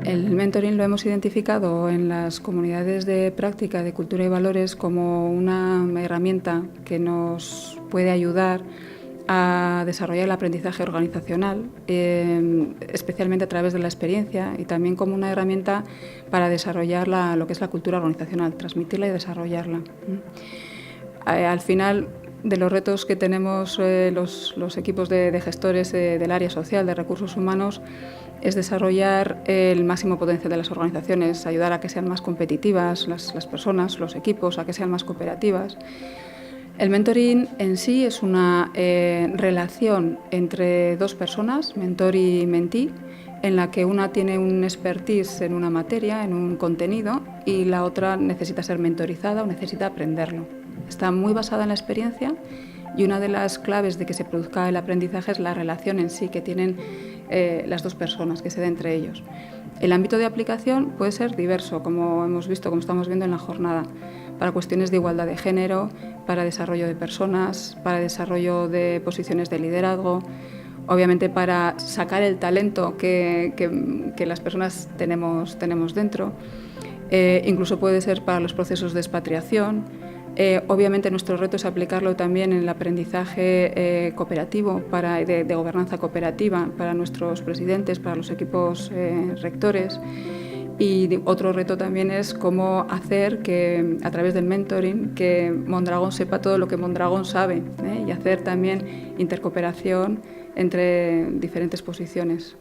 El mentoring lo hemos identificado en las comunidades de práctica de cultura y valores como una herramienta que nos puede ayudar a desarrollar el aprendizaje organizacional, especialmente a través de la experiencia, y también como una herramienta para desarrollar lo que es la cultura organizacional, transmitirla y desarrollarla. Al final, de los retos que tenemos los equipos de gestores del área social, de recursos humanos, es desarrollar el máximo potencial de las organizaciones, ayudar a que sean más competitivas las personas, los equipos, a que sean más cooperativas. El mentoring en sí es una relación entre dos personas, mentor y mentee, en la que una tiene un expertise en una materia, en un contenido, y la otra necesita ser mentorizada o necesita aprenderlo. Está muy basada en la experiencia, y una de las claves de que se produzca el aprendizaje es la relación en sí que tienen las dos personas, que se da entre ellos. El ámbito de aplicación puede ser diverso, como hemos visto, como estamos viendo en la jornada, para cuestiones de igualdad de género, para desarrollo de personas, para desarrollo de posiciones de liderazgo, obviamente para sacar el talento que las personas tenemos dentro, incluso puede ser para los procesos de expatriación. Obviamente nuestro reto es aplicarlo también en el aprendizaje cooperativo, de gobernanza cooperativa, para nuestros presidentes, para los equipos rectores. Y otro reto también es cómo hacer que, a través del mentoring, que Mondragón sepa todo lo que Mondragón sabe, y hacer también intercooperación entre diferentes posiciones.